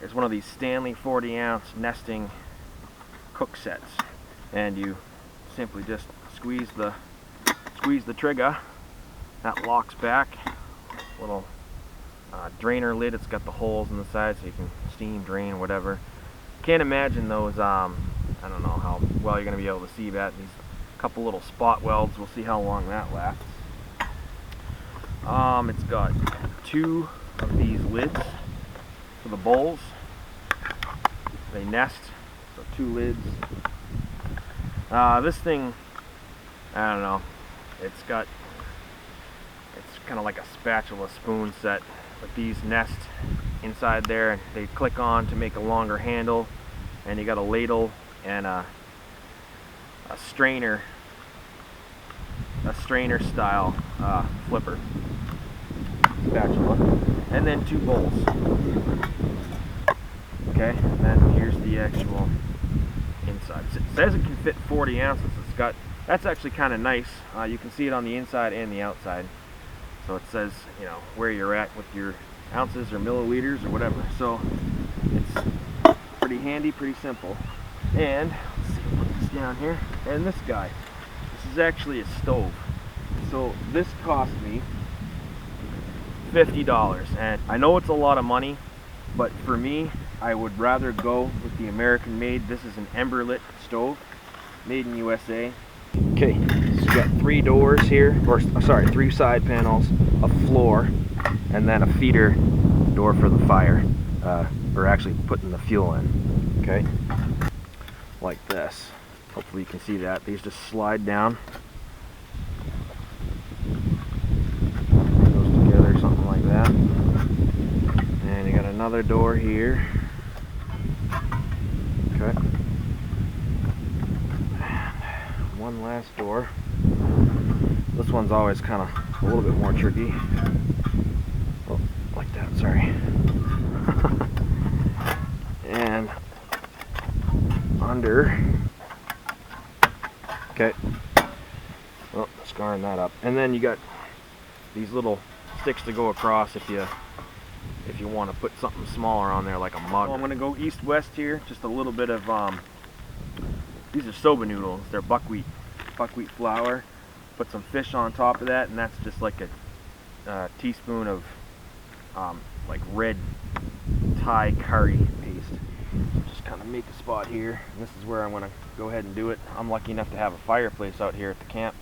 is one of these Stanley 40-ounce nesting cook sets, and you simply just squeeze the trigger. That locks back. Little drainer lid. It's got the holes in the side so you can steam drain, whatever. Can't imagine those. I don't know how well you're going to be able to see that. These couple little spot welds. We'll see how long that lasts. It's got 2 of these lids for the bowls. They nest, so 2 lids. This thing, I don't know. It's kind of like a spatula spoon set, but these nest inside there, and they click on to make a longer handle, and you got a ladle and a strainer style flipper spatula, and then 2 bowls. Okay, and then here's the actual inside. It says it can fit 40 ounces. That's actually kind of nice. You can see it on the inside and the outside. So it says, you know, where you're at with your ounces or milliliters or whatever. So it's pretty handy, pretty simple. And let's see, put this down here. And this guy, this is actually a stove. So this cost me $50, and I know it's a lot of money, but for me, I would rather go with the American made. This is an Emberlit stove, made in USA. Okay, so you got 3 doors here, or sorry, 3 side panels, a floor, and then a feeder door for the fire, or actually putting the fuel in. Okay, like this. Hopefully you can see that. These just slide down. Goes together, something like that. And you got another door here. Okay. And one last door. This one's always kind of a little bit more tricky. Oh, like that, sorry. And under. Okay. Well, scarring that up. And then you got these little sticks to go across if you want to put something smaller on there, like a mug. So I'm going to go east-west here. Just a little bit of, these are soba noodles. They're buckwheat flour. Put some fish on top of that, and that's just like a teaspoon of like red Thai curry paste. Just kind of make a spot here. And this is where I'm going to go ahead and do it. I'm lucky enough to have a fireplace out here at the camp.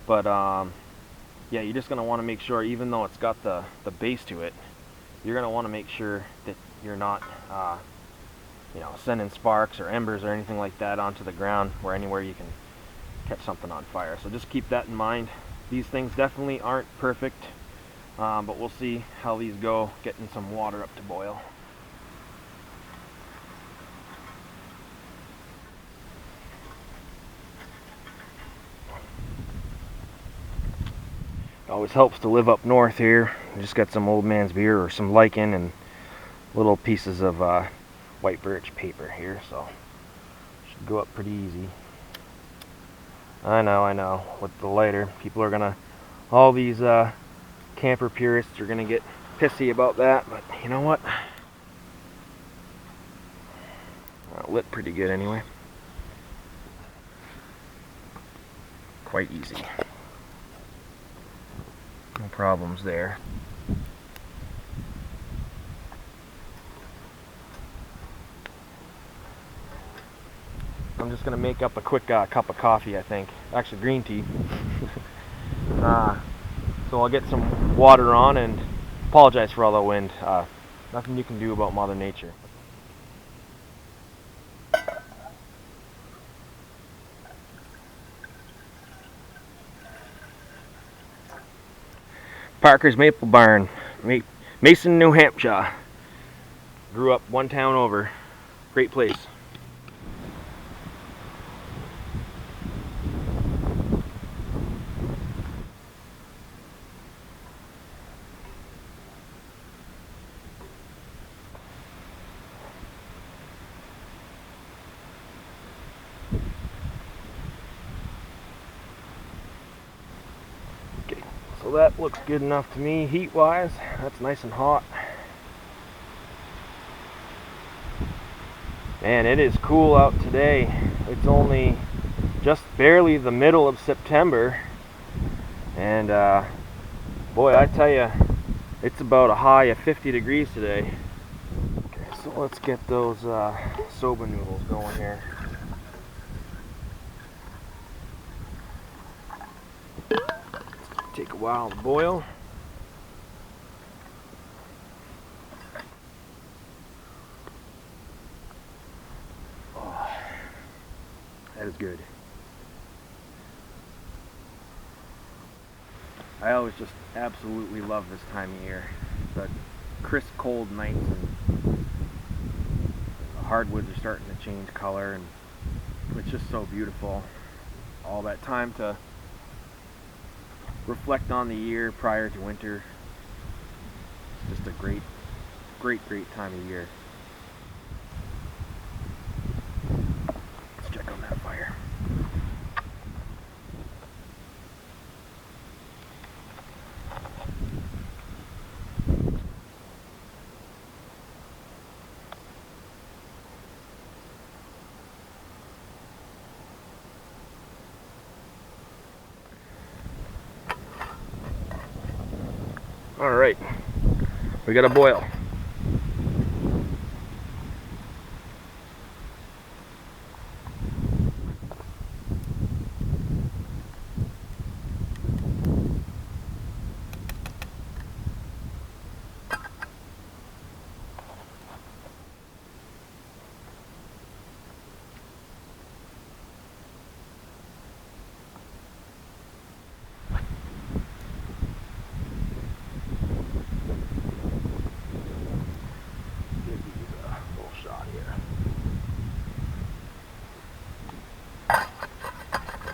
But yeah, you're just going to want to make sure, even though it's got the base to it, you're going to want to make sure that you're not you know, sending sparks or embers or anything like that onto the ground or anywhere you can catch something on fire. So just keep that in mind. These things definitely aren't perfect, but we'll see how these go getting some water up to boil. It always helps to live up north here. We just got some old man's beer or some lichen and little pieces of white birch paper here, so should go up pretty easy. I know, with the lighter, people are gonna, all these camper purists are gonna get pissy about that, but you know what? Well, it lit pretty good anyway. Quite easy. No problems there. I'm just going to make up a quick cup of coffee, I think. Actually, green tea. So I'll get some water on, and apologize for all the wind. Nothing you can do about Mother Nature. Parker's Maple Barn, Mason, New Hampshire. Grew up one town over. Great place. So that looks good enough to me heat wise. That's nice and hot. Man, it is cool out today. It's only just barely the middle of September, and boy, I tell you, it's about a high of 50 degrees today. Okay, so let's get those soba noodles going here. Take a while to boil. That is good. I always just absolutely love this time of year. The crisp cold nights, and the hardwoods are starting to change color, and it's just so beautiful. All that time to reflect on the year prior to winter. It's just a great time of year. Let's check on that fire. All right, we got a boil.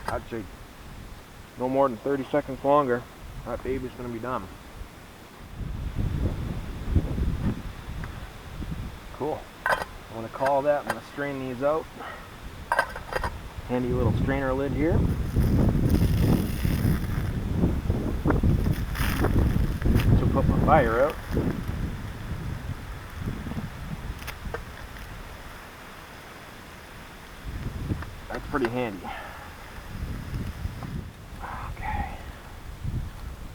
I'd say no more than 30 seconds longer. That baby's gonna be done. Cool. I'm gonna call that. I'm gonna strain these out. Handy little strainer lid here. So put my fire out. That's pretty handy.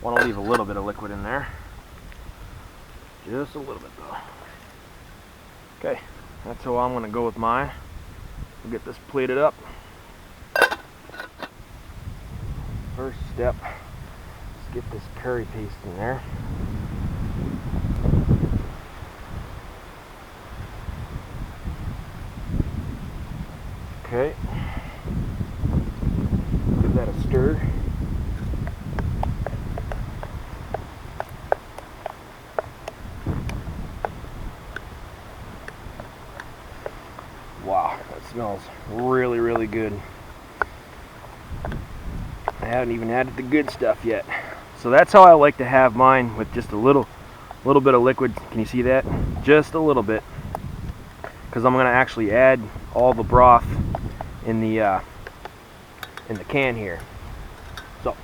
Want to leave a little bit of liquid in there. Just a little bit though. Okay, that's how I'm going to go with mine. We'll get this plated up. First step, let's get this curry paste in there. Okay. Give that a stir. Wow, that smells really, really good. I haven't even added the good stuff yet. So that's how I like to have mine, with just a little bit of liquid. Can you see that? Just a little bit. Because I'm going to actually add all the broth in the can here. So.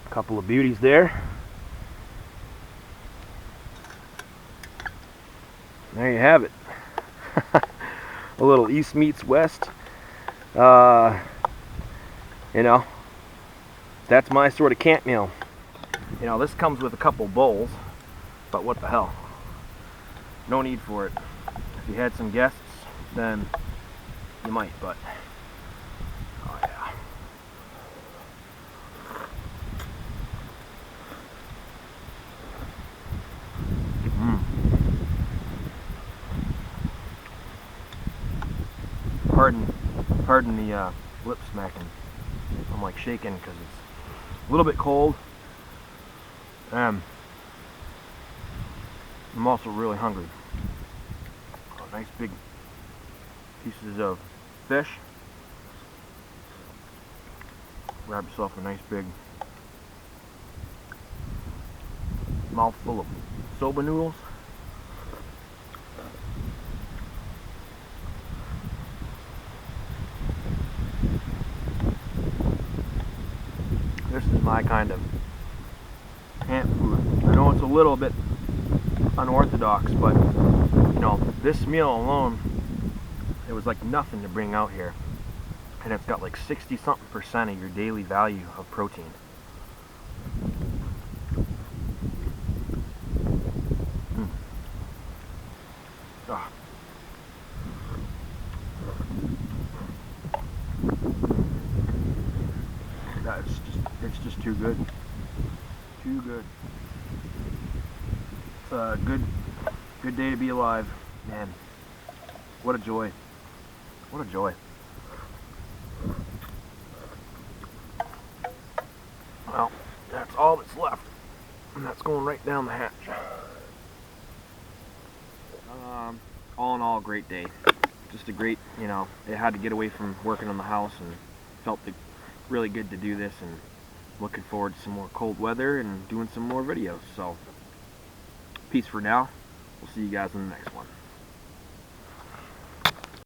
Couple of beauties there. There you have it. A little East meets West. You know, that's my sort of camp meal. You know, this comes with a couple bowls, but what the hell? No need for it. If you had some guests, then you might, but oh yeah. Pardon the lip smacking. I'm like shaking because it's a little bit cold. I'm also really hungry. Nice big pieces of fish. Grab yourself a nice big mouthful of soba noodles. my kind of camp food. I know it's a little bit unorthodox, but you know, this meal alone, it was like nothing to bring out here. And it's got like 60-something% of your daily value of protein. Oh. It's just too good. Too good. It's a good day to be alive. Man, what a joy. What a joy. Well, that's all that's left. And that's going right down the hatch. All in all, great day. Just a great, you know, I had to get away from working on the house and felt really good to do this, and looking forward to some more cold weather and doing some more videos. So, peace for now. We'll see you guys in the next one.